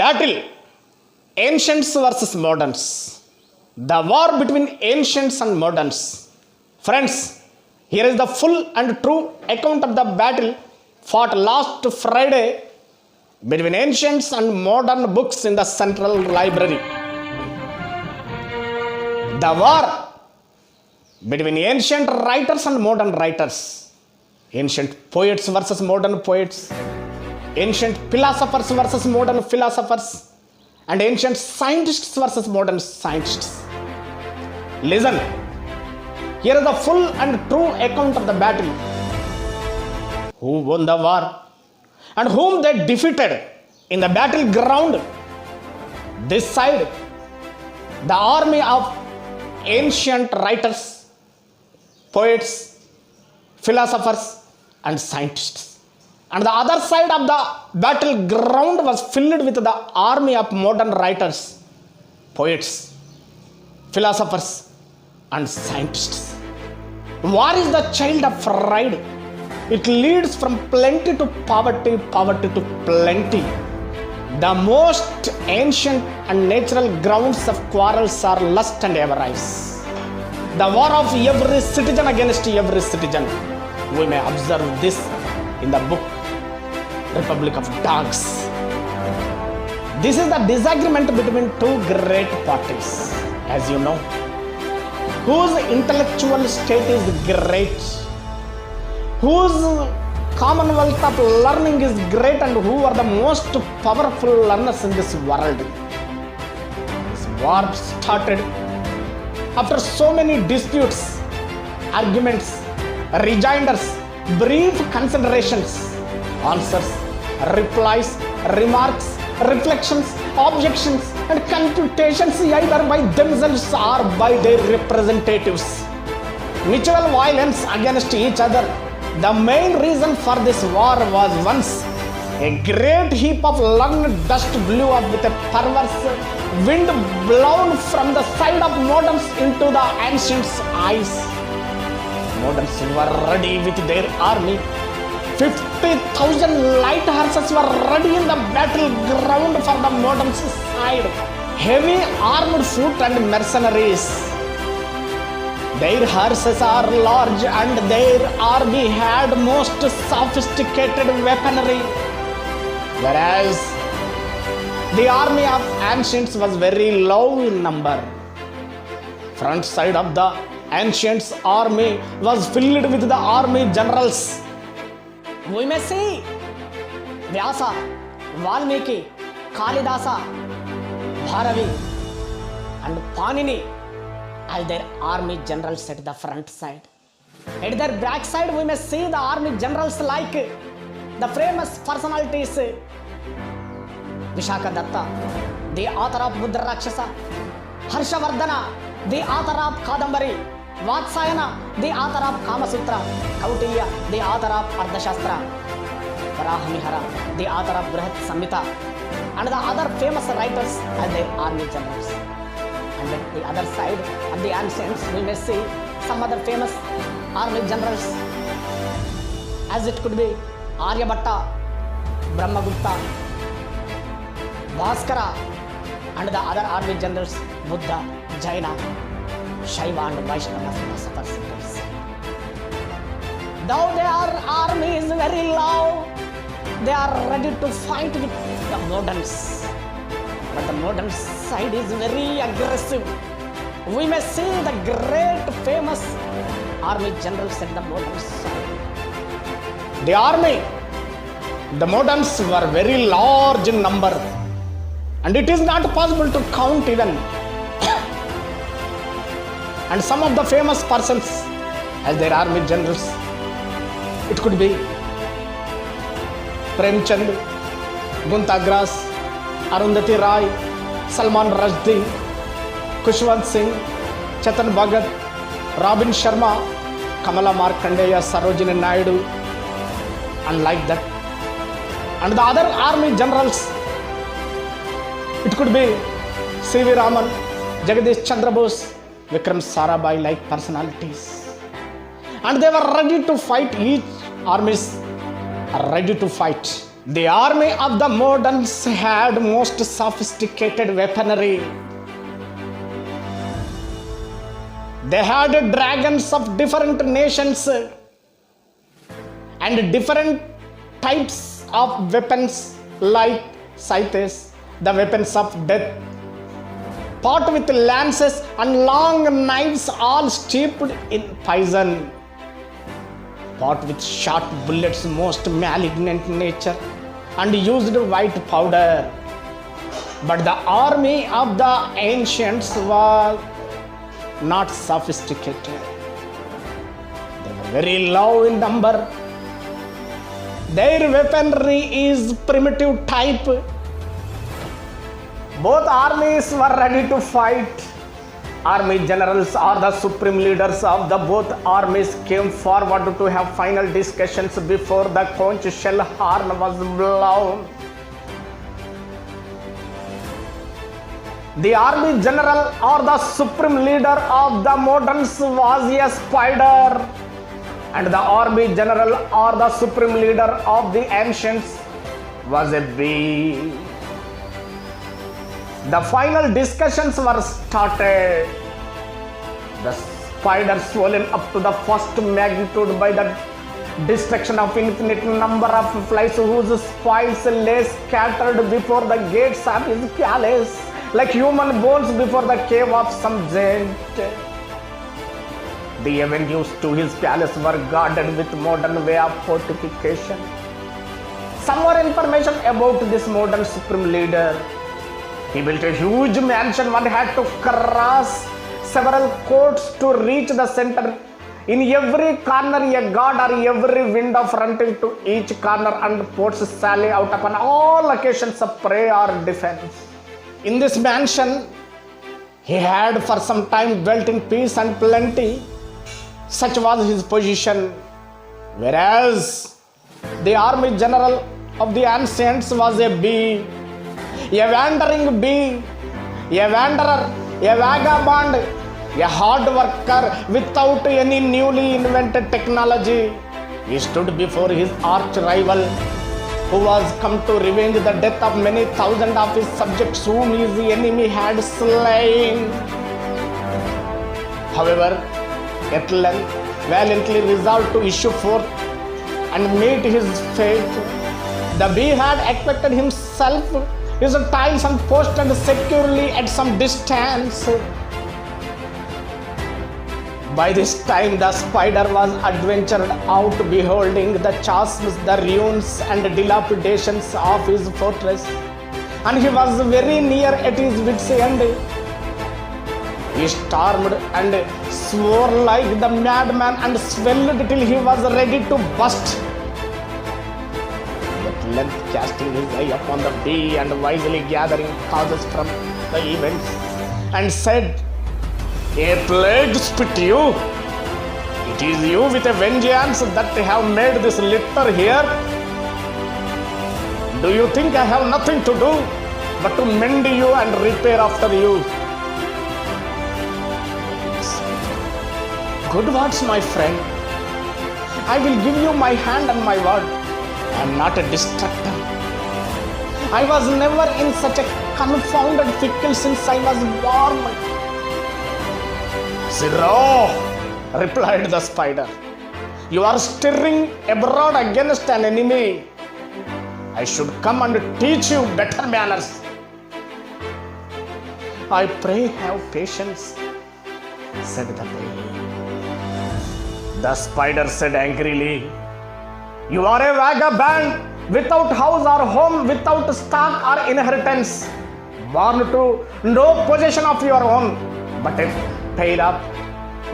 battle, ancients versus moderns. The war between ancients and moderns. Friends, here is the full and true account of the battle fought last Friday between ancients and modern books in the central library. The war between ancient writers and modern writers. Ancient poets versus modern poets. Ancient philosophers versus modern philosophers. And ancient scientists versus modern scientists. Listen, here is the full and true account of the battle. Who won the war and whom they defeated in the battleground. This side, the army of ancient writers, poets, philosophers, and scientists. And the other side of the battleground was filled with the army of modern writers, poets, philosophers, and scientists. War is the child of pride. It leads from plenty to poverty, poverty to plenty. The most ancient and natural grounds of quarrels are lust and avarice. The war of every citizen against every citizen. We may observe this in the book Republic of Dogs. This is the disagreement between two great parties, as you know. Whose intellectual state is great, whose commonwealth of learning is great, and who are the most powerful learners in this world. This war started after so many disputes, arguments, rejoinders, brief considerations, answers, replies, remarks, reflections, objections, and confutations either by themselves or by their representatives. Mutual violence against each other. The main reason for this war was once a great heap of learned dust blew up with a perverse wind blown from the side of moderns into the ancients' eyes. Moderns were ready with their army. 50,000 light horses were ready in the battleground for the moderns' side. Heavy armed foot and mercenaries. Their horses are large and their army had most sophisticated weaponry. Whereas the army of ancients was very low in number. Front side of the ancients' army was filled with the army generals. We may see Vyasa, Valmiki, Kalidasa, Bharavi, and Panini as their army generals at the front side. At their back side, we may see the army generals like the famous personalities Vishaka Datta, the author of Buddha Rakshasa, Harshavardhana, the author of Kadambari, Vatsayana, the author of Kama Sutra, Kautilya, the author of Ardhashastra, Varahamihara, the author of Brihat Samhita, and the other famous writers as their army generals. And at the other side of the ancients, we may see some other famous army generals, as it could be Aryabhatta, Brahmagupta, Bhaskara, and the other army generals Buddha, Jaina, Shaiva, and Vaishnava philosophers. Though their army is very low, they are ready to fight with the moderns. But the modern side is very aggressive. We may see the great famous army generals at the modern side. The army, the moderns were very large in number, and it is not possible to count even. And some of the famous persons as their army generals, it could be Premchand, Guntagras, Arundhati Rai, Salman Rushdie, Khushwant Singh, Chetan Bhagat, Robin Sharma, Kamala Markandeya, Sarojini Naidu, and like that. And the other army generals, it could be C.V. Raman, Jagadish Chandra Bose, Vikram Sarabhai like personalities. And they were ready to fight. Each armies are ready to fight. The army of the moderns had most sophisticated weaponry. They had dragons of different nations and different types of weapons like scythes, the weapons of death, fought with lances and long knives all steeped in poison, fought with short bullets most malignant nature, and used white powder. But the army of the ancients was not sophisticated. They were very low in number. Their weaponry is primitive type. Both armies were ready to fight. Army generals or the supreme leaders of the both armies came forward to have final discussions before the conch shell horn was blown. The army general or the supreme leader of the moderns was a spider, and the army general or the supreme leader of the ancients was a bee. The final discussions were started. The spider swollen up to the first magnitude by the destruction of infinite number of flies whose spoils lay scattered before the gates of his palace, like human bones before the cave of some giant. The avenues to his palace were guarded with modern way of fortification. Some more information about this modern supreme leader. He built a huge mansion and had to cross several courts to reach the center. In every corner a guard or every window fronting to each corner and ports sally out upon all occasions of prey or defense. In this mansion, he had for some time dwelt in peace and plenty. Such was his position. Whereas the army general of the ancients was a bee, a wandering bee, a wanderer, a vagabond, a hard worker without any newly invented technology. He stood before his arch rival, who was come to revenge the death of many thousands of his subjects whom his enemy had slain. However, at length, valiantly resolved to issue forth and meet his fate, the bee had expected himself, his tiles and posted securely at some distance. By this time, the spider was adventured out, beholding the chasms, the ruins and dilapidations of his fortress, and he was very near at his wit's end. He stormed and swore like the madman and swelled till he was ready to burst. At length, casting his eye upon the bee and wisely gathering causes from the events, and said, "A plague spit you! It is you with a vengeance that have made this litter here. Do you think I have nothing to do but to mend you and repair after you?" Good words, my friend. I will give you my hand and my word. I am not a destructor. I was never in such a confounded pickle since I was born. "Zero," replied the spider. "You are stirring abroad against an enemy. I should come and teach you better manners." "I pray have patience," said the bee. The spider said angrily, "You are a vagabond without house or home, without stock or inheritance, born to no possession of your own, but a pair of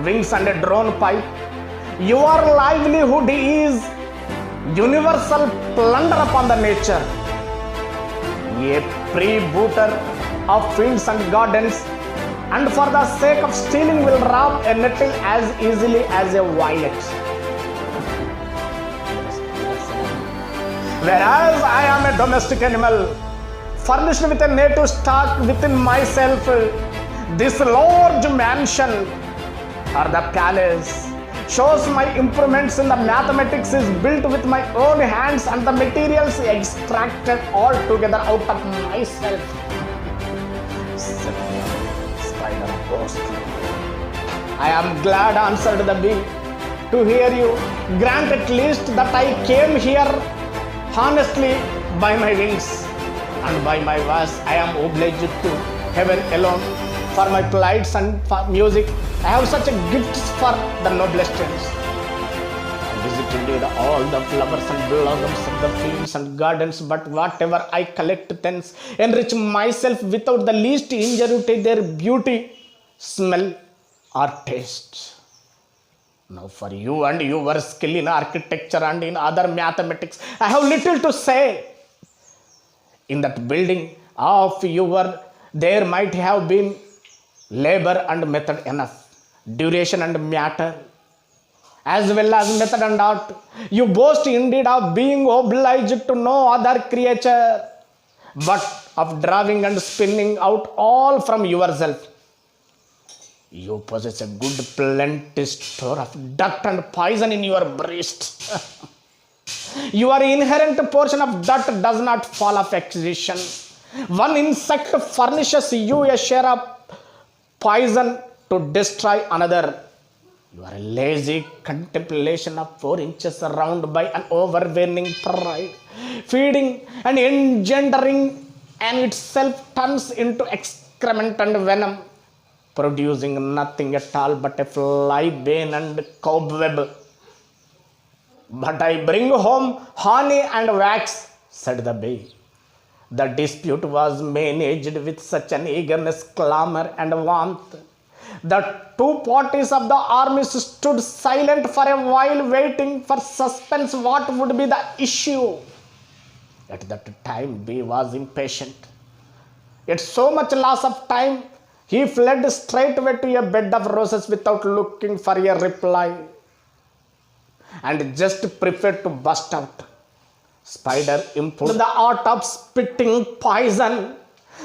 wings and a drawn pipe. Your livelihood is universal plunder upon the nature. A freebooter of fields and gardens, and for the sake of stealing will rob a nettle as easily as a violet. Whereas I am a domestic animal, furnished with a native stock within myself, this large mansion or the palace shows my improvements in the mathematics is built with my own hands and the materials extracted all together out of myself. Spider ghostly. I am glad, answered the bee, to hear you. Grant at least that I came here honestly by my wings and by my voice. I am obliged to heaven alone for my plights and for music. I have such a gifts for the noblest ends. I visited all the flowers and blossoms of the fields and gardens, but whatever I collect thence enrich myself without the least injury to their beauty, smell, or taste. Now for you and your skill in architecture and in other mathematics, I have little to say. In that building of your, there might have been labor and method enough, duration and matter, as well as method and art. You boast indeed of being obliged to no other creature, but of drawing and spinning out all from yourself. You possess a good plenty store of dirt and poison in your breast. Your inherent portion of dirt does not fall of acquisition. One insect furnishes you a share of poison to destroy another. You are a lazy contemplation of 4 inches around by an overwhelming pride, feeding and engendering, and itself turns into excrement and venom, producing nothing at all but a fly bane and cobweb. But I bring home honey and wax, said the bee. The dispute was managed with such an eagerness, clamor, and warmth. The 2 parties of the army stood silent for a while, waiting for suspense what would be the issue. At that time, bee was impatient. Yet so much loss of time, he fled straightway to a bed of roses without looking for a reply, and just prepared to burst out. Spider improved the art of spitting poison.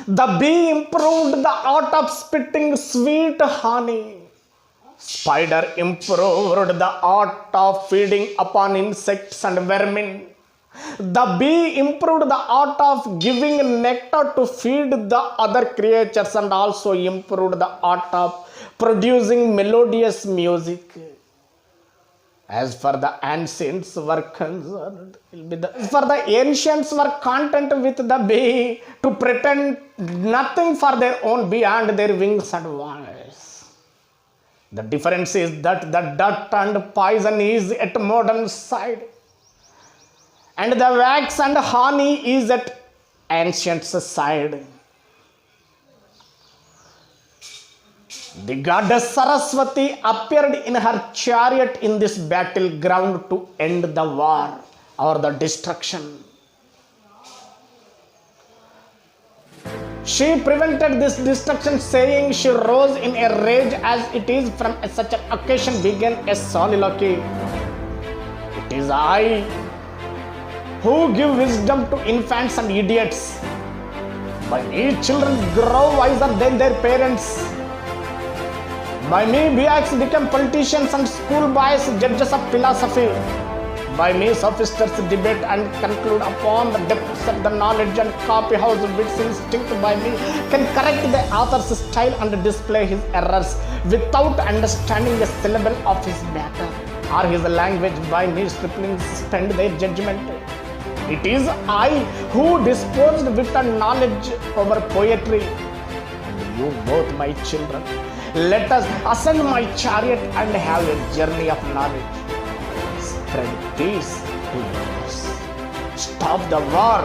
The bee improved the art of spitting sweet honey. Spider improved the art of feeding upon insects and vermin. The bee improved the art of giving nectar to feed the other creatures and also improved the art of producing melodious music. As for the ancients were concerned, for the ancients were content with the bee to pretend nothing for their own beyond their wings and voice. The difference is that the dirt and poison is at modern side, and the wax and honey is at ancient side. The goddess Saraswati appeared in her chariot in this battleground to end the war or the destruction. She prevented this destruction, saying she rose in a rage as it is from such an occasion began a soliloquy. It is I who give wisdom to infants and idiots. By me children grow wiser than their parents. By me beings become politicians and schoolboys judges of philosophy. By me sophists debate and conclude upon the depths of the knowledge, and copyhouse wits instinct by me can correct the author's style and display his errors without understanding a syllable of his matter or his language. By me striplings spend their judgment. It is I who disposed wit and knowledge over poetry. And you both, my children, let us ascend my chariot and have a journey of knowledge. Spread peace to yours. Stop the war